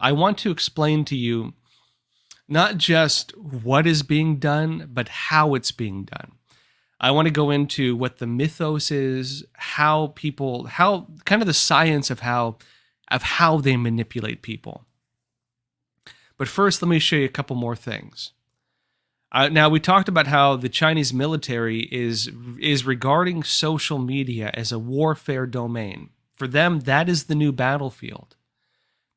I want to explain to you not just what is being done, but how it's being done. I want to go into what the mythos is, how kind of the science of how they manipulate people. But first, let me show you a couple more things. Now, we talked about how the Chinese military is regarding social media as a warfare domain. For them, that is the new battlefield.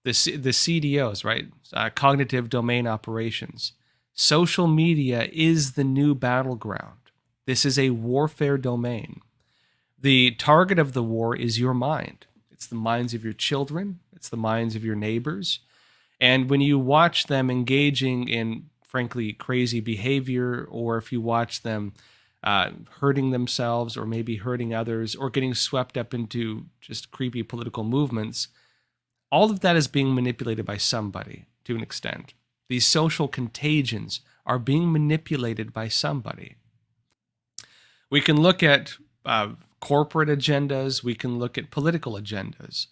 The CDOs, right? Cognitive domain operations. Social media is the new battleground. This is a warfare domain. The target of the war is your mind. It's the minds of your children. It's the minds of your neighbors. And when you watch them engaging in, frankly, crazy behavior, or if you watch them hurting themselves or maybe hurting others or getting swept up into just creepy political movements, all of that is being manipulated by somebody to an extent. These social contagions are being manipulated by somebody. We can look at corporate agendas. We can look at political agendas.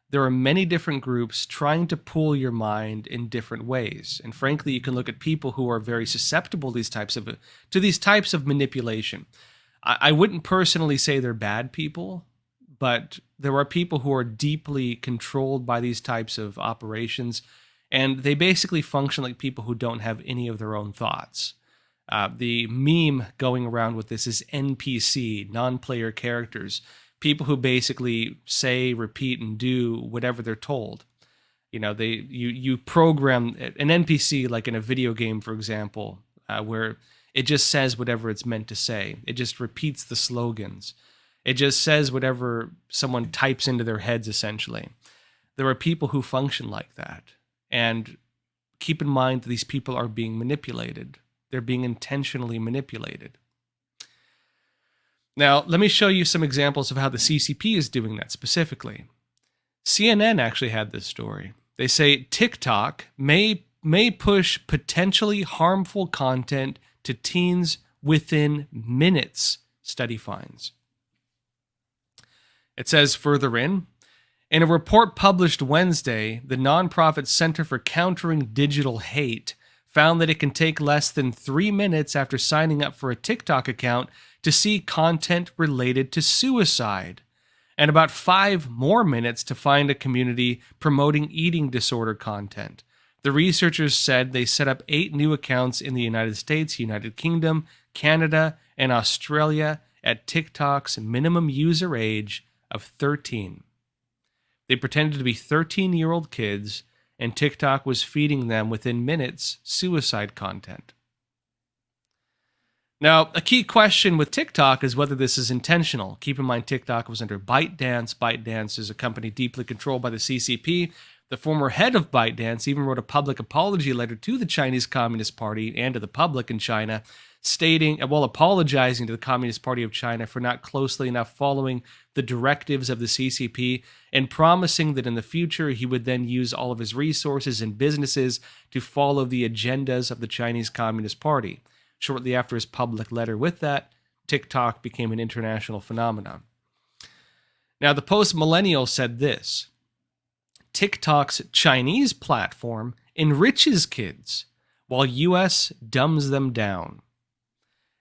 There are many different groups trying to pull your mind in different ways. And frankly, you can look at people who are very susceptible to these types of manipulation. I wouldn't personally say they're bad people, but there are people who are deeply controlled by these types of operations, and they basically function like people who don't have any of their own thoughts. The meme going around with this is NPC, non-player characters, people who basically say, repeat, and do whatever they're told. You know, you program an NPC like in a video game, for example, where it just says whatever it's meant to say. It just repeats the slogans. It just says whatever someone types into their heads, essentially. There are people who function like that. And keep in mind that these people are being manipulated. They're being intentionally manipulated. Now, let me show you some examples of how the CCP is doing that specifically. CNN actually had this story. They say TikTok may push potentially harmful content to teens within minutes, study finds. It says further in a report published Wednesday, the nonprofit Center for Countering Digital Hate found that it can take less than 3 minutes after signing up for a TikTok account to see content related to suicide, and about 5 more minutes to find a community promoting eating disorder content. The researchers said they set up 8 new accounts in the United States, United Kingdom, Canada, and Australia at TikTok's minimum user age of 13. They pretended to be 13-year-old kids, and TikTok was feeding them within minutes suicide content. Now, a key question with TikTok is whether this is intentional. Keep in mind, TikTok was under ByteDance. ByteDance is a company deeply controlled by the CCP. The former head of ByteDance even wrote a public apology letter to the Chinese Communist Party and to the public in China, apologizing to the Communist Party of China for not closely enough following the directives of the CCP, and promising that in the future he would then use all of his resources and businesses to follow the agendas of the Chinese Communist Party. Shortly after his public letter with that, TikTok became an international phenomenon. Now, the post-millennial said this: TikTok's Chinese platform enriches kids, while US dumbs them down.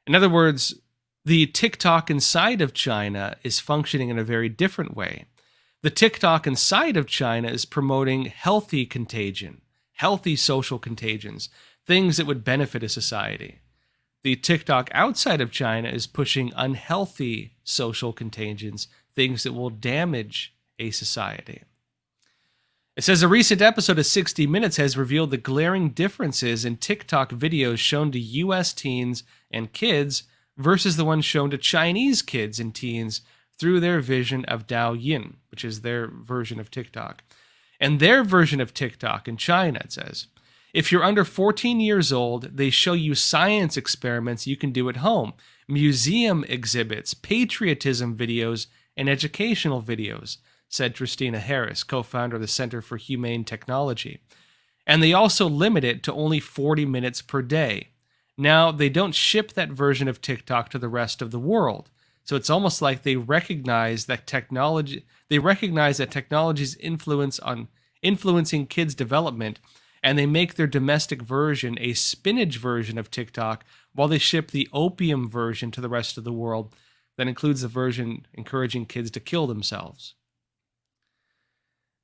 In other words, the TikTok inside of China is functioning in a very different way. The TikTok inside of China is promoting healthy contagion, healthy social contagions, things that would benefit a society. The TikTok outside of China is pushing unhealthy social contagions, things that will damage a society. It says a recent episode of 60 Minutes has revealed the glaring differences in TikTok videos shown to US teens and kids versus the ones shown to Chinese kids and teens through their vision of Douyin, which is their version of TikTok. And their version of TikTok in China, it says, if you're under 14 years old, they show you science experiments you can do at home, museum exhibits, patriotism videos, and educational videos, said Tristina Harris, co-founder of the Center for Humane Technology. And they also limit it to only 40 minutes per day. Now, they don't ship that version of TikTok to the rest of the world. So it's almost like they recognize that technology's influence on influencing kids' development, and they make their domestic version a spinach version of TikTok while they ship the opium version to the rest of the world that includes the version encouraging kids to kill themselves.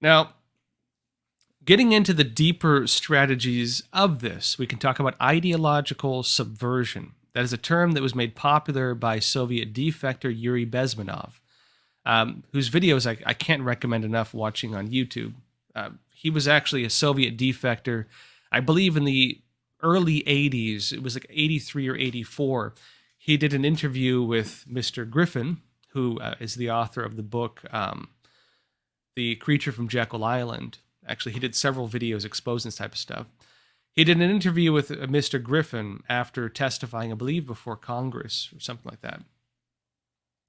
Now, getting into the deeper strategies of this, we can talk about ideological subversion. That is a term that was made popular by Soviet defector Yuri Bezmenov, whose videos I can't recommend enough watching on YouTube. He was actually a Soviet defector, I believe in the early 80s. It was like 83 or 84. He did an interview with Mr. Griffin, who is the author of the book, The Creature from Jekyll Island. Actually, he did several videos exposing this type of stuff. He did an interview with Mr. Griffin after testifying, I believe, before Congress or something like that.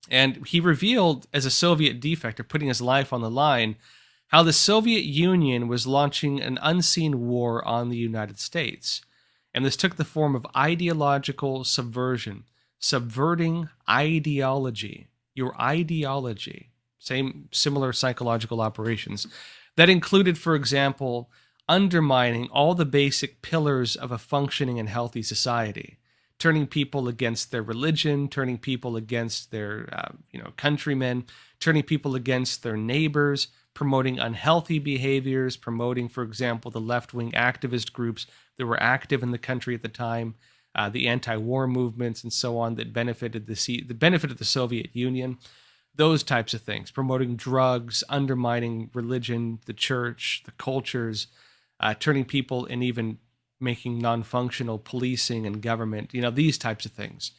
And he revealed, as a Soviet defector, putting his life on the line, how the Soviet Union was launching an unseen war on the United States. And this took the form of ideological subversion, subverting ideology, your ideology, similar psychological operations. That included, for example, undermining all the basic pillars of a functioning and healthy society, turning people against their religion, turning people against their countrymen, turning people against their neighbors, promoting unhealthy behaviors, promoting, for example, the left-wing activist groups that were active in the country at the time, the anti-war movements and so on that benefited the Soviet Union, those types of things, promoting drugs, undermining religion, the church, the cultures, turning people and even making non-functional policing and government, these types of things.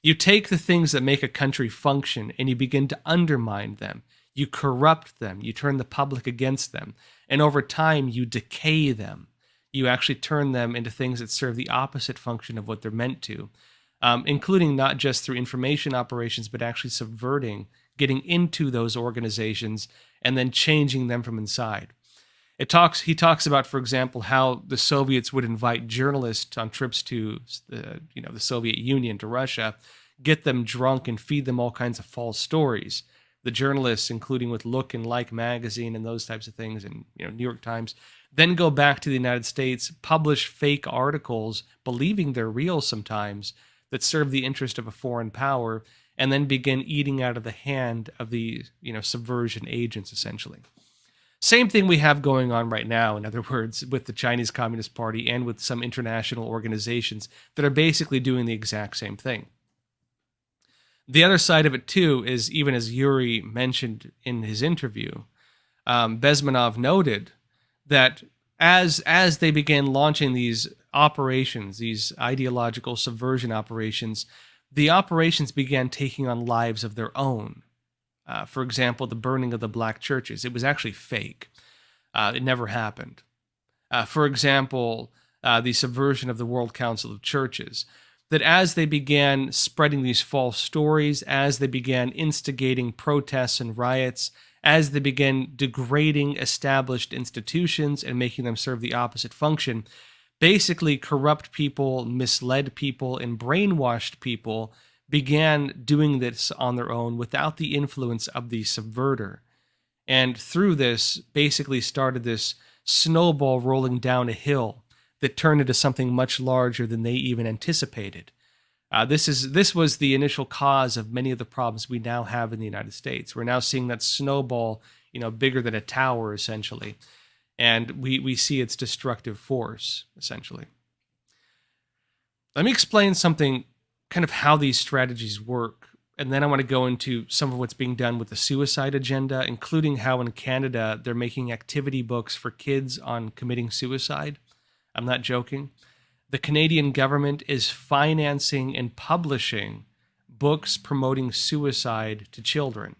You take the things that make a country function and you begin to undermine them. You corrupt them. You turn the public against them. And over time, you decay them. You actually turn them into things that serve the opposite function of what they're meant to, including not just through information operations, but actually subverting, getting into those organizations and then changing them from inside. He talks about, for example, how the Soviets would invite journalists on trips to the Soviet Union, to Russia, get them drunk and feed them all kinds of false stories. The journalists, including with Look and Like magazine and those types of things, and New York Times, then go back to the United States, publish fake articles, believing they're real sometimes, that serve the interest of a foreign power, and then begin eating out of the hand of the subversion agents, essentially. Same thing we have going on right now, in other words, with the Chinese Communist Party and with some international organizations that are basically doing the exact same thing. The other side of it, too, is, even as Yuri mentioned in his interview, Bezmenov noted that as they began launching these operations, these ideological subversion operations, the operations began taking on lives of their own. For example, the burning of the black churches. It was actually fake. It never happened. For example, the subversion of the World Council of Churches. That as they began spreading these false stories, as they began instigating protests and riots, as they began degrading established institutions and making them serve the opposite function, basically corrupt people, misled people, and brainwashed people began doing this on their own without the influence of the subverter. And through this, basically started this snowball rolling down a hill that turned into something much larger than they even anticipated. This was the initial cause of many of the problems we now have in the United States. We're now seeing that snowball, bigger than a tower, essentially. And we see its destructive force, essentially. Let me explain something, kind of how these strategies work. And then I want to go into some of what's being done with the suicide agenda, including how in Canada they're making activity books for kids on committing suicide. I'm not joking. The Canadian government is financing and publishing books promoting suicide to children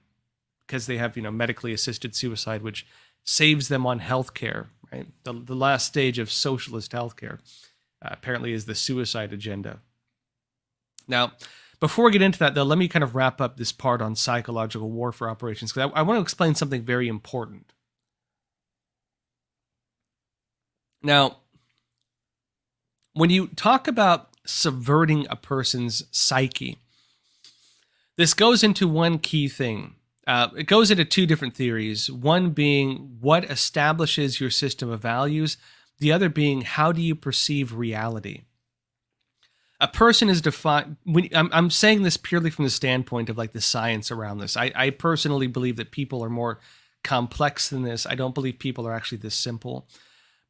because they have, medically assisted suicide, which saves them on healthcare, right? The last stage of socialist healthcare apparently is the suicide agenda. Now, before we get into that, though, let me kind of wrap up this part on psychological warfare operations, because I want to explain something very important. Now, when you talk about subverting a person's psyche, this goes into one key thing. It goes into two different theories. One being what establishes your system of values. The other being how do you perceive reality. A person is defined. I'm saying this purely from the standpoint of like the science around this. I personally believe that people are more complex than this. I don't believe people are actually this simple.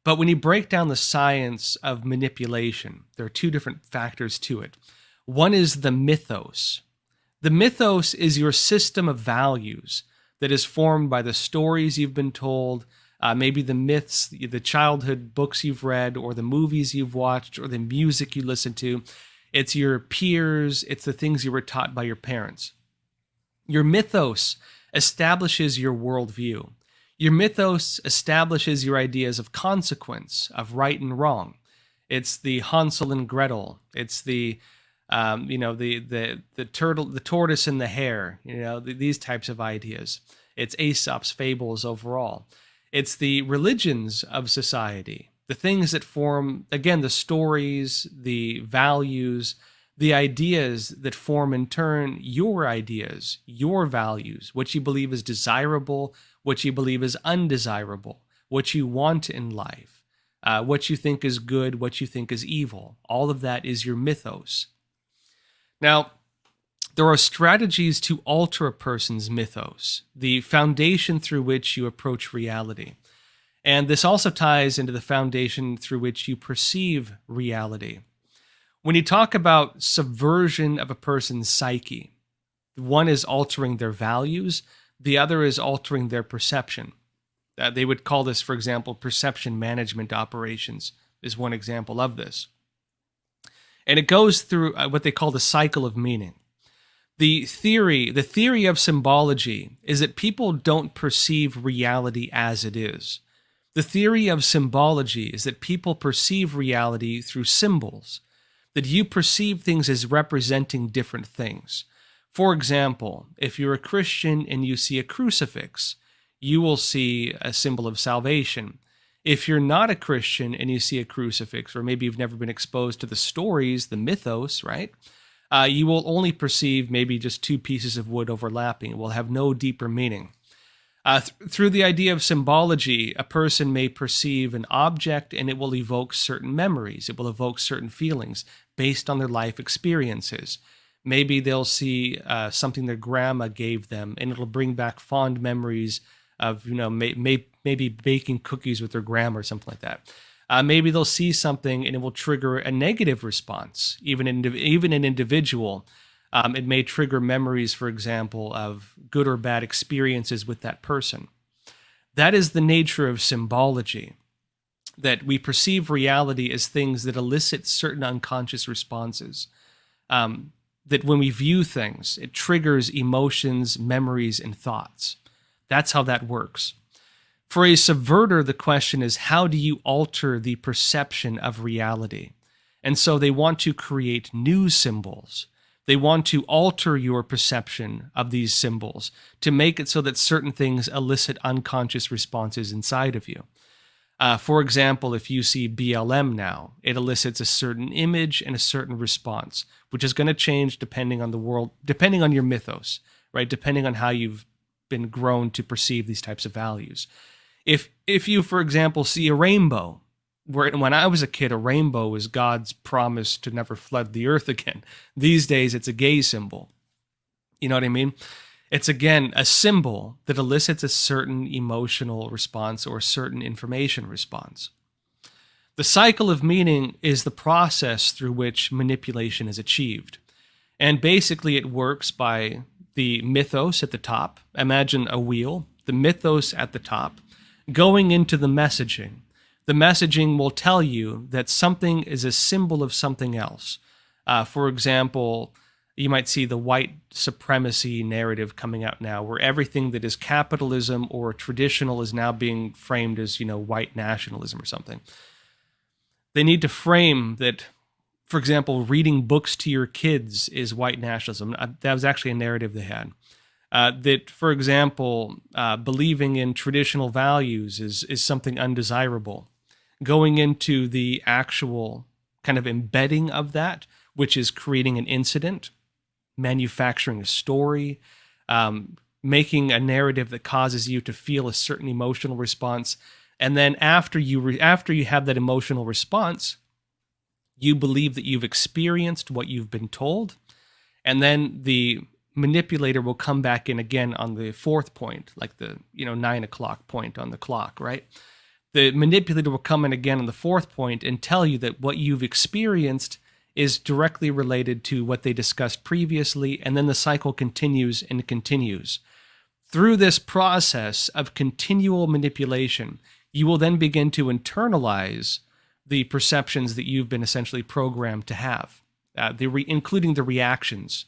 But when you break down the science of manipulation, there are two different factors to it. One is the mythos. The mythos is your system of values that is formed by the stories you've been told, maybe the myths, the childhood books you've read, or the movies you've watched, or the music you listen to. It's your peers. It's the things you were taught by your parents. Your mythos establishes your worldview. Your mythos establishes your ideas of consequence, of right and wrong. It's the Hansel and Gretel. It's the the turtle, the tortoise and the hare. These types of ideas. It's Aesop's fables overall. It's the religions of society, the things that form, again, the stories, the values, the ideas that form in turn your ideas, your values, what you believe is desirable, what you believe is undesirable, what you want in life, what you think is good, what you think is evil. All of that is your mythos. Now, there are strategies to alter a person's mythos, the foundation through which you approach reality. And this also ties into the foundation through which you perceive reality. When you talk about subversion of a person's psyche, one is altering their values, the other is altering their perception. They would call this, for example, perception management operations is one example of this. And it goes through what they call the cycle of meaning. The theory of symbology is that people don't perceive reality as it is. The theory of symbology is that people perceive reality through symbols, that you perceive things as representing different things. For example, if you're a Christian and you see a crucifix, you will see a symbol of salvation. If you're not a Christian and you see a crucifix, or maybe you've never been exposed to the stories, the mythos, right? You will only perceive maybe just two pieces of wood overlapping. It will have no deeper meaning. Through the idea of symbology, a person may perceive an object and it will evoke certain memories. It will evoke certain feelings based on their life experiences. Maybe they'll see something their grandma gave them and it'll bring back fond memories of, maybe baking cookies with their grandma or something like that. Maybe they'll see something and it will trigger a negative response. Even an individual, it may trigger memories, for example, of good or bad experiences with that person. That is the nature of symbology, that we perceive reality as things that elicit certain unconscious responses. That when we view things, it triggers emotions, memories, and thoughts. That's how that works. For a subverter, the question is, how do you alter the perception of reality? And so they want to create new symbols. They want to alter your perception of these symbols to make it so that certain things elicit unconscious responses inside of you. For example, if you see BLM now, it elicits a certain image and a certain response, which is going to change depending on the world, depending on your mythos, right? Depending on how you've been grown to perceive these types of values. If you, for example, see a rainbow, when I was a kid, a rainbow was God's promise to never flood the earth again. These days, it's a gay symbol. You know what I mean? It's, again, a symbol that elicits a certain emotional response or a certain information response. The cycle of meaning is the process through which manipulation is achieved. And basically, it works by the mythos at the top. Imagine a wheel, the mythos at the top, going into the messaging. The messaging will tell you that something is a symbol of something else. For example, you might see the white supremacy narrative coming out now, where everything that is capitalism or traditional is now being framed as, white nationalism or something. They need to frame that, for example, reading books to your kids is white nationalism. That was actually a narrative they had. That, for example, believing in traditional values is something undesirable. Going into the actual kind of embedding of that, which is creating an incident, manufacturing a story, making a narrative that causes you to feel a certain emotional response. And then after you have that emotional response, you believe that you've experienced what you've been told. And then the manipulator will come back in again on the fourth point, like the 9 o'clock point on the clock, right? The manipulator will come in again on the fourth point and tell you that what you've experienced is directly related to what they discussed previously, and then the cycle continues and continues. Through this process of continual manipulation, you will then begin to internalize the perceptions that you've been essentially programmed to have, including the reactions